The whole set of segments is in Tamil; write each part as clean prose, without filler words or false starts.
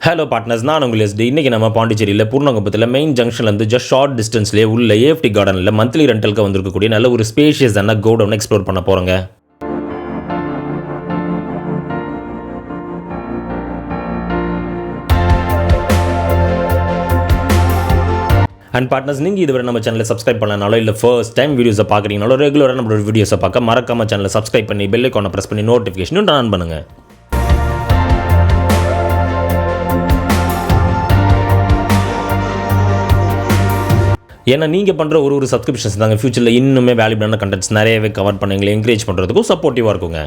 ஹலோ பார்ட்னர்ஸ், நான் உங்கள் எஸ்டி. இன்றைக்கி நம்ம பாண்டிச்சேரியில் பூர்ணகுப்பத்தில் மெயின் ஜங்ஷன்லேருந்து ஜஸ்ட் ஷார்ட் டிஸ்டன்ஸ்லேயே உள்ள ஏஎஃப்டி கார்டனில் மந்த்லி ரெண்டலுக்கு வந்திருக்கக்கூடிய நல்ல ஒரு ஸ்பேஷியஸான கோடவுன் எக்ஸ்ப்ளோர் பண்ண போகிறோங்க. அண்ட் பார்ட்னர்ஸ், நீங்கள் இதுவரை நம்ம சேனலை சப்ஸ்கிரைப் பண்ணனாலோ இல்லை ஃபர்ஸ்ட் டைம் வீடியோஸை பார்க்குறீங்கனாலோ ரெகுலராக நம்மளோட வீடியோஸை பார்க்க மறக்காம சேனலை சப்ஸ்கிரைப் பண்ணி பெல் ஐகானை ப்ரெஸ் பண்ணி நோட்டிஃபிகேஷனும் ஆன் பண்ணுங்கள். ஏன்னா நீங்கள் பண்ணுற ஒரு சப்ஸ்கிரிப்ஷன்ஸ் தாங்க ஃபியூச்சரில் இன்னுமே வேல்யூபிளான கண்டென்ட்ஸ் நிறையவே கவர் பண்ண எங்களை என்கரேஜ் பண்ணுறதுக்கும் சப்போர்ட்டிவாக இருக்குங்க.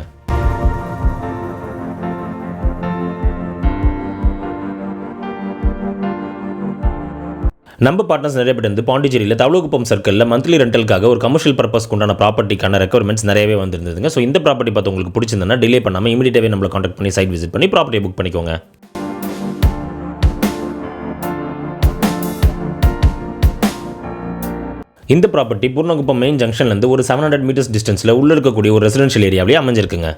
நம்ம பார்ட்னர்ஸ் நிறைய பேர் வந்து பாண்டிச்சேரியில் தவளகுப்பம் சர்க்கிளில் மந்த்லி ரெண்டலுக்காக ஒரு கமர்ஷியல் பர்பஸ்க்கு உண்டான ப்ராப்பர்ட்டிக்கான ரெக்குவயர்மெண்ட்ஸ் நிறையவே வந்திருந்ததுங்க. ஸோ இந்த ப்ராப்பர்ட்டி பார்த்து உங்களுக்கு பிடிச்சிருந்தா டிலே பண்ணாமல் இமீடியட்டாகவே நம்மளை கான்டாக்ட் பண்ணி சைட் விசிட் பண்ணி ப்ராப்பர்ட்டியை புக் பண்ணிக்கோங்க. இந்த ப்ராப்பர்ட்டி பூர்ணகுப்பம் மெயின் ஜங்ஷன்லேருந்து ஒரு 700 மீட்டர்ஸ் டிஸ்டன்ஸில் உள்ள இருக்கக்கூடிய ஒரு ரெசிடென்ஷியல் ஏரியாவிலே அமைஞ்சிருக்குங்க.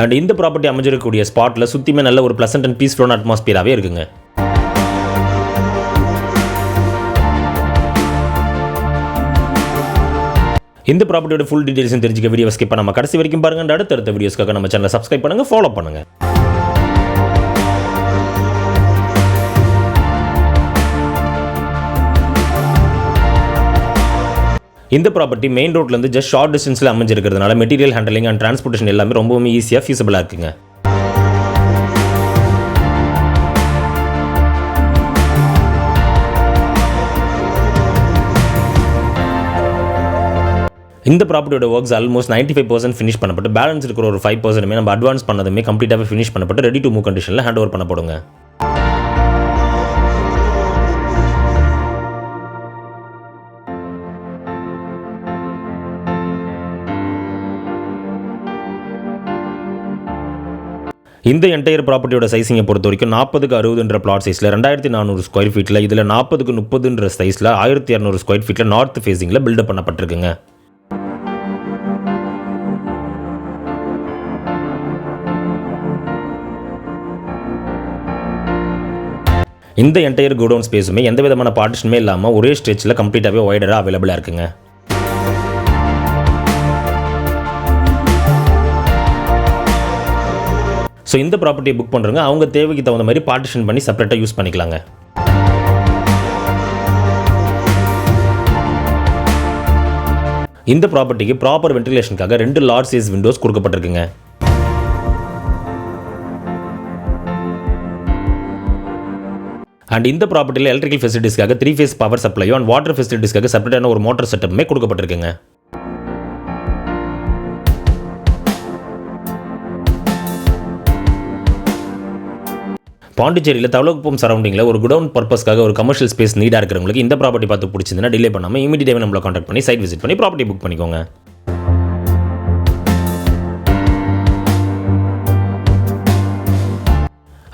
அண்ட் இந்த ப்ராப்பர்ட்டி அமைஞ்சிருக்கக்கூடிய ஸ்பாட்டில் சுற்றியுமே நல்ல ஒரு ப்ளசன்ட் அண்ட் பீஸ்ஃபுல்லான அட்மாஸ்பியராகவே இருக்குங்க. இந்த ப்ராப்பர்ட்டியோட ஃபுல் டீடைல்ஸும் தெரிஞ்சுக்க வீடியோ ஸ்கிப் பண்ணாம கடைசி வரைக்கும் பாருங்க. அண்ட் அடுத்தடுத்த வீடியோஸ்க்காக நம்ம சேனலை சப்ஸ்கிரைப் பண்ணுங்கள், ஃபாலோ பண்ணுங்கள். இந்த ப்ராப்பர்ட்டி மெயின் ரோட்லேருந்து ஜஸ்ட் ஷார்ட் டிஸ்டன்ஸில் அமைஞ்சிருக்கிறதுனால மெட்டீரியல் ஹேண்டலிங் அண்ட் டிரான்ஸ்போர்ட்டேஷன் எல்லாமே ரொம்பவும் ஈஸியாக ஃபீஸபிளாக இருக்குங்க. இந்த ப்ராப்பர்ட்டியோட ஒர்க்ஸ் ஆல்மோஸ்ட் 95% ஃபினிஷ் பண்ணப்பட்டு பேலன்ஸ் இருக்கிற ஒரு 5% நம்ம அட்வான்ஸ் பண்ணதுமே கம்ப்ளீட்டாகவே finish Pannapattu ready to move கண்டிஷனில் ஹேண்ட் ஓவர் பண்ணப்படுங்க. இந்த என்டையர் ப்ராப்பர்ட்டியோட சைஸிங்கை பொறுத்த வரைக்கும் 40க்கு 60 பிளாட் சைஸில் 2400 ஸ்கொயர் ஃபீட்டில், இதில் 40க்கு 30 சைஸில் 1200 ஸ்கொயர் ஃபீட்டில் நார்த் ஃபேஸிங்கில் பில்டப் பண்ணப்பட்டிருக்குங்க. இந்த என்டையர் கோடவுன் ஸ்பேஸுமே எந்த விதமான பார்ட்டிஷனுமே இல்லாமல் ஒரே ஸ்ட்ரெச்சில் கம்ப்ளீட்டாகவே ஒய்டராக அவைலபிளாக இருக்குங்க. ஸோ இந்த ப்ராப்பர்ட்டியை புக் பண்ணுறவங்க அவங்க தேவைக்கு தகுந்த மாதிரி பார்ட்டிஷன் பண்ணி செப்பரேட்டாக யூஸ் பண்ணிக்கலாங்க. இந்த ப்ராப்பர்ட்டிக்கு ப்ராப்பர் வென்டிலேஷனுக்காக 2 லார்ஜ் சைஸ் விண்டோஸ் கொடுக்கப்பட்டிருக்குங்க. அண்ட் இந்த ப்ராப்பர்ட்டியில் எலக்ட்ரிக்கல் ஃபெசிலிட்டிஸ்க்காக 3 ஃபேஸ் பவர் சப்ளையும் அண்ட் வாட்டர் ஃபெசிலிட்டிஸ்க்காக செப்பரேட்டான ஒரு மோட்டர் செட்டப்புமே கொடுக்கப்பட்டிருக்குங்க. பாண்டிச்சேரியில் தவளகுப்பம் சரௌண்டிங்கில் ஒரு குடவுன் பர்பஸ்க்காக ஒரு கமர்ஷியல் ஸ்பேஸ் நீடாக இருக்கிறவங்களுக்கு இந்த ப்ராப்பர்ட்டி பார்த்து பிடிச்சிருந்தா டிலே பண்ணாமல் இமீடியட்டாகவே நம்மளை கான்டாக்ட் பண்ணி சைட் விசிட் பண்ணி ப்ராப்பர்ட்டி புக் பண்ணிக்கோங்க.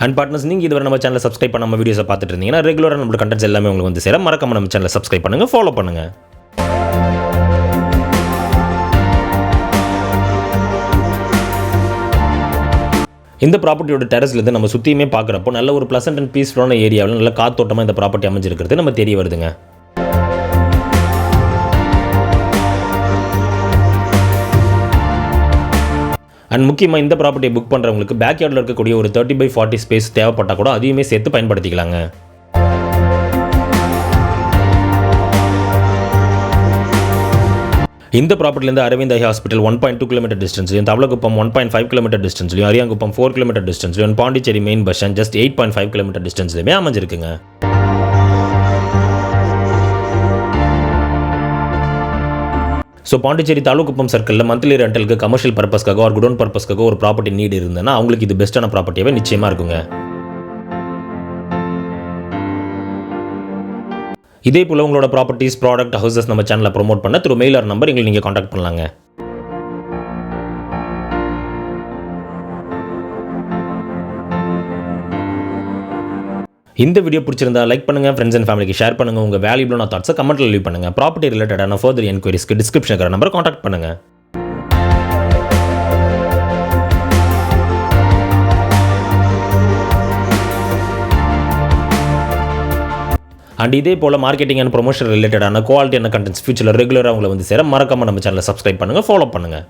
அண்ட் பார்ட்னர்ஸ், நீங்கள் இதுவரை நம்ம சேனலை சப்ஸ்கிரைப் பண்ணாமல் வீடியோஸை பார்த்துட்டு இருந்தீங்கன்னா ரெகுலராக நம்மளோட கண்டென்ட்ஸ் எல்லாமே உங்களுக்கு வந்து சேர மறக்காம நம்ம சேனலை சப்ஸ்கிரைப் பண்ணுங்கள், ஃபாலோ பண்ணுங்கள். இந்த ப்ராப்பர்ட்டியோட டெரஸ்லேருந்து நம்ம சுற்றியுமே பார்க்குறப்போ நல்ல ஒரு ப்ளசன்ட் அண்ட் பீஸ்ஃபுல்லான ஏரியாவில் நல்ல காத்தோட்டமாக இந்த ப்ராப்பர்ட்டி அமைஞ்சிருக்கிறது நம்ம தெரிய வருதுங்க. அண்ட் முக்கியமாக இந்த ப்ராப்பர்ட்டியை புக் பண்ணுறவங்களுக்கு பேக் யார்டில் இருக்கக்கூடிய ஒரு 30x40 ஸ்பேஸ் தேவைப்பட்டால் கூட அதையுமே சேர்த்து பயன்படுத்திக்கலாங்க. இந்த ப்ராப்பர்ட்டிலேருந்து அரவிந்த் ஐ ஹாஸ்பிட்டல் 1.2 கிலோமீட்டர் டிஸ்டன்ஸ்லையும், தவளகுப்பம் 1.5 கிலோமீட்டர் டிஸ்டன்ஸ்லையும், அரியாங்குப்பம் 4 கிலோமீட்டர் டிஸ்டன்ஸ்லையும், Pondicherry main bus stand just 8.5 kilometre டிஸ்டன்ஸ்லையுமே அமைஞ்சிருக்குங்க. ஸோ பாண்டிச்சேரி தவளகுப்பம் சர்க்கிளில் மந்த்லி ரெண்டலுக்கு கமர்ஷியல் பர்பஸ்க்காக ஒரு குடோன் பர்பஸ்க்காக ஒரு ப்ராப்பர்ட்டி நீட் இருந்ததுன்னா அவங்களுக்கு இது பெஸ்ட்டான ப்ராப்பர்ட்டியாகவே நிச்சயமாக இருக்குங்க. இதே போல் உங்களோட ப்ராப்பர்ட்டிஸ், ப்ராடக்ட், ஹவுசஸ் நம்ம சேனலில் ப்ரொமோட் பண்ண த்ரூ மெயில் ஆர் நம்பர் எங்களுக்கு நீங்கள் காண்டாக்ட் பண்ணலாங்க. இந்த வீடியோ பிடிச்சிருந்தா லைக் பண்ணுங்கள், ஃப்ரெண்ட்ஸ் அண்ட் ஃபேமிலிக்கு ஷேர் பண்ணுங்கள். உங்கள் வேல்யூபிளான தாட்ஸை கமெண்ட்டில் லீவ் பண்ணுங்கள். ப்ராப்பர்ட்டி ரிலேட்டடான ஃபர்தர் என்கொயரிஸ்க்கு டிஸ்கிரிப்ஷன் இருக்கிற நம்பர் காண்டாக்ட் பண்ணுங்கள். அண்ட் இதே போல் மார்க்கெட்டிங் அண்ட் ப்ரொமோஷன் ரிலேட்டடான குவாலிட்டியான கண்டென்ட்ஸ் ஃபியூச்சரில் ரெகுலராக உங்களை வந்து சேர மறக்காமல் நம்ம சேனலை சப்ஸ்கிரைப் பண்ணுங்கள், ஃபாலோ பண்ணுங்கள்.